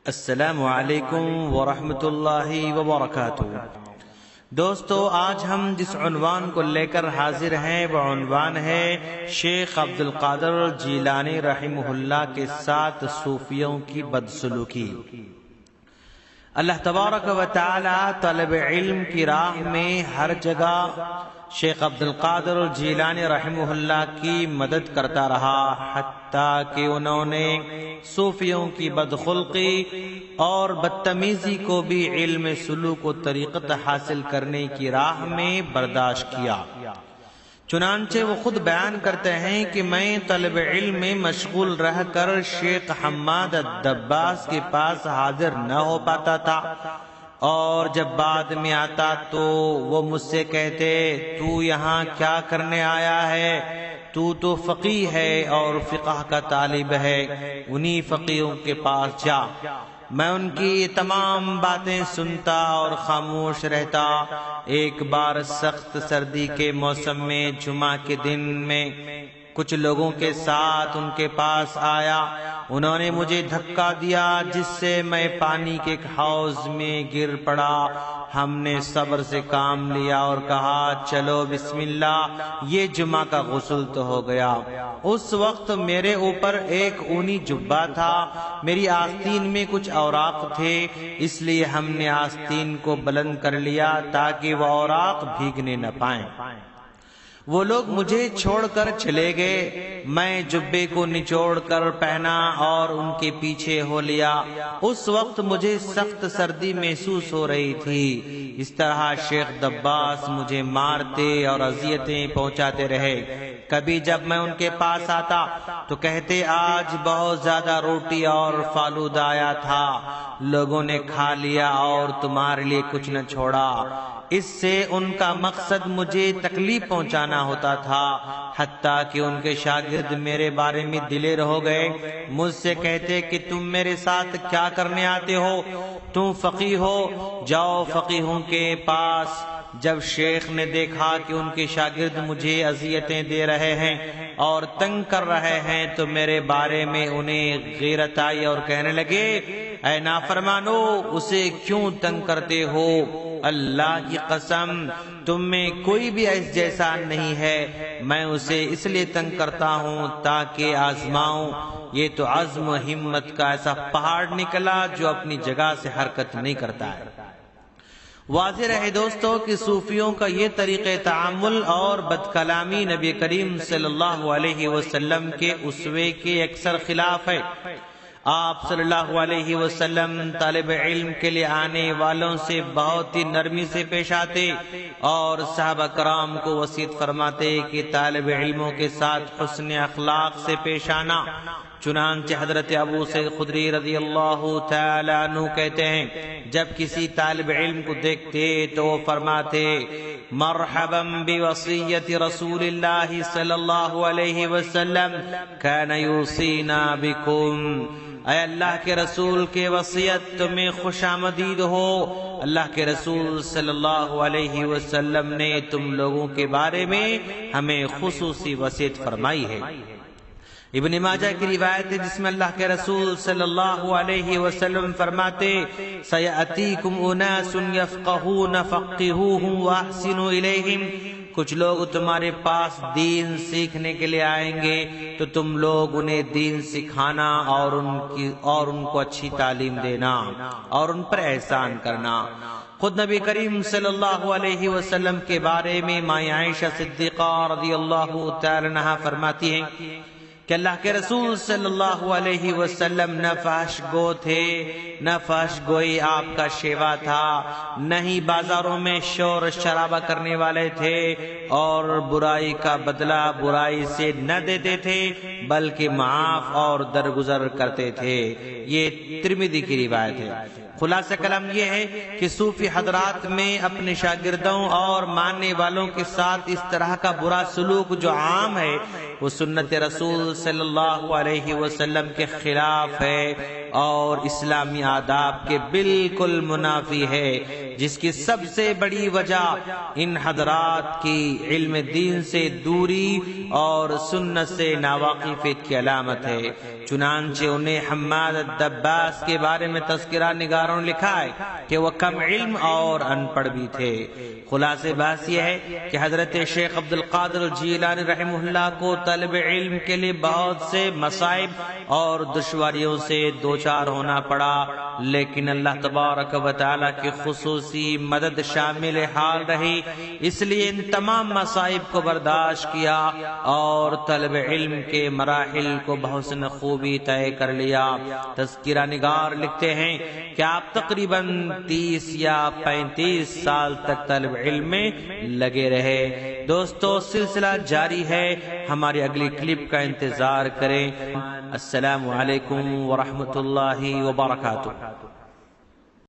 السلام علیکم ورحمۃ اللہ وبرکاتہ۔ دوستو، آج ہم جس عنوان کو لے کر حاضر ہیں وہ عنوان ہے شیخ عبد القادر جیلانی رحمہ اللہ کے ساتھ صوفیوں کی بدسلوکی۔ اللہ تبارک و تعالی طلب علم کی راہ میں ہر جگہ شیخ عبد القادر جیلانی رحمہ اللہ کی مدد کرتا رہا، حتیٰ کہ انہوں نے صوفیوں کی بدخلقی اور بدتمیزی کو بھی علم سلوک و طریقت حاصل کرنے کی راہ میں برداشت کیا۔ چنانچہ وہ خود بیان کرتے ہیں کہ میں طلب علم میں مشغول رہ کر شیخ حماد الدباس کے پاس حاضر نہ ہو پاتا تھا، اور جب بعد میں آتا تو وہ مجھ سے کہتے، تو یہاں کیا کرنے آیا ہے؟ تو فقیہ ہے اور فقہ کا طالب ہے، انہی فقیہوں کے پاس جا۔ میں ان کی تمام باتیں سنتا اور خاموش رہتا۔ ایک بار سخت سردی کے موسم میں جمعہ کے دن میں کچھ لوگوں کے ساتھ ان کے پاس آیا۔ انہوں نے مجھے دھکا دیا، جس سے میں پانی کے ایک حوض میں گر پڑا۔ ہم نے صبر سے کام لیا اور کہا، چلو بسم اللہ، یہ جمعہ کا غسل تو ہو گیا۔ اس وقت میرے اوپر ایک اونی جبہ تھا، میری آستین میں کچھ اوراق تھے، اس لیے ہم نے آستین کو بلند کر لیا تاکہ وہ اوراق بھیگنے نہ پائیں۔ وہ لوگ مجھے چھوڑ کر چلے گئے، میں جبے کو نچوڑ کر پہنا اور ان کے پیچھے ہو لیا۔ اس وقت مجھے سخت سردی محسوس ہو رہی تھی۔ اس طرح شیخ دباس مجھے مارتے اور اذیتیں پہنچاتے رہے۔ کبھی جب میں ان کے پاس آتا تو کہتے، آج بہت زیادہ روٹی اور فالودہ آیا تھا، لوگوں نے کھا لیا اور تمہارے لیے کچھ نہ چھوڑا۔ اس سے ان کا مقصد مجھے تکلیف پہنچانا ہوتا تھا، حتیٰ کہ ان کے شاگرد میرے بارے میں دلیر ہو گئے۔ مجھ سے کہتے کہ تم میرے ساتھ کیا کرنے آتے ہو؟ تم فقیہ ہو، جاؤ فقیہوں کے پاس۔ جب شیخ نے دیکھا کہ ان کے شاگرد مجھے اذیتیں دے رہے ہیں اور تنگ کر رہے ہیں تو میرے بارے میں انہیں غیرت آئی اور کہنے لگے، اے نافرمانو، اسے کیوں تنگ کرتے ہو؟ اللہ کی قسم، تم میں کوئی بھی ایس جیسا نہیں ہے، میں اسے اس لیے تنگ کرتا ہوں تاکہ آزماؤں۔ یہ تو عزم و ہمت کا ایسا پہاڑ نکلا جو اپنی جگہ سے حرکت نہیں کرتا ہے۔ واضح رہے دوستو کہ صوفیوں کا یہ طریقہ تعامل اور بد کلامی نبی کریم صلی اللہ علیہ وسلم کے اسوے کے اکثر خلاف ہے۔ آپ صلی اللہ علیہ وسلم طالب علم کے لیے آنے والوں سے بہت ہی نرمی سے پیش آتے اور صحابہ کرام کو وصیت فرماتے کہ طالب علموں کے ساتھ حسن اخلاق سے پیش آنا۔ چنانچہ حضرت ابو سعید خدری رضی اللہ تعالی عنہ کہتے ہیں، جب کسی طالب علم کو دیکھتے تو وہ فرماتے، مرحبا بوصیت رسول اللہ صلی اللہ علیہ وسلم کان یوصینا بکم۔ اے اللہ کے رسول کے وصیت تمہیں خوش آمدید ہو، اللہ کے رسول صلی اللہ علیہ وسلم نے تم لوگوں کے بارے میں ہمیں خصوصی وصیت فرمائی ہے۔ ابن ماجہ کی روایت ہے جس میں اللہ کے رسول صلی اللہ علیہ وسلم فرماتے، سَيَأْتِيكُمْ أُنَاسٌ يَفْقَهُونَ فَقِّهُوهُمْ وَأَحْسِنُوا إِلَيْهِمْ۔ کچھ لوگ تمہارے پاس دین سیکھنے کے لیے آئیں گے تو تم لوگ انہیں دین سکھانا اور ان کو اچھی تعلیم دینا اور ان پر احسان کرنا۔ خود نبی کریم صلی اللہ علیہ وسلم کے بارے میں ماں عائشہ صدیقہ رضی اللہ تعالی عنہا فرماتی ہیں کہ اللہ کے رسول صلی اللہ علیہ وسلم نہ فحش گو تھے، نہ فحش گوئی آپ کا شیوا تھا، نہ ہی بازاروں میں شور شرابہ کرنے والے تھے، اور برائی کا بدلہ برائی سے نہ دیتے تھے بلکہ معاف اور درگزر کرتے تھے۔ یہ ترمذی کی روایت ہے۔ خلاصہ کلام یہ ہے کہ صوفی حضرات میں اپنے شاگردوں اور ماننے والوں کے ساتھ اس طرح کا برا سلوک جو عام ہے، وہ سنت رسول رسول صلی اللہ علیہ وسلم کے خلاف ہے اور اسلامی آداب کے بالکل منافی ہے، جس کی سب سے بڑی وجہ ان حضرات کی علم دین سے دوری اور سنت سے ناواقفیت کی علامت ہے۔ چنانچہ انہیں حماد الدباس کے بارے میں تذکرہ نگاروں نے لکھا ہے کہ وہ کم علم اور ان پڑھ بھی تھے۔ خلاصہ بات یہ ہے کہ حضرت شیخ عبد القادر الجیلانی رحمہ اللہ کو طلب علم کے لیے بہت سے مصائب اور دشواریوں سے دوچار ہونا پڑا، لیکن اللہ تبارک و تعالی کی خصوصی مدد شامل حال رہی، اس لیے ان تمام مصائب کو برداشت کیا اور طلب علم کے مراحل کو بحسن خوبی طے کر لیا۔ تذکرہ نگار لکھتے ہیں کہ آپ تقریباً 30 یا 35 سال تک طلب علم میں لگے رہے۔ دوستو سلسلہ جاری ہے، ہماری اگلی کلپ کا انتظار کریں۔ السلام علیکم ورحمۃ اللہ وبرکاتہ۔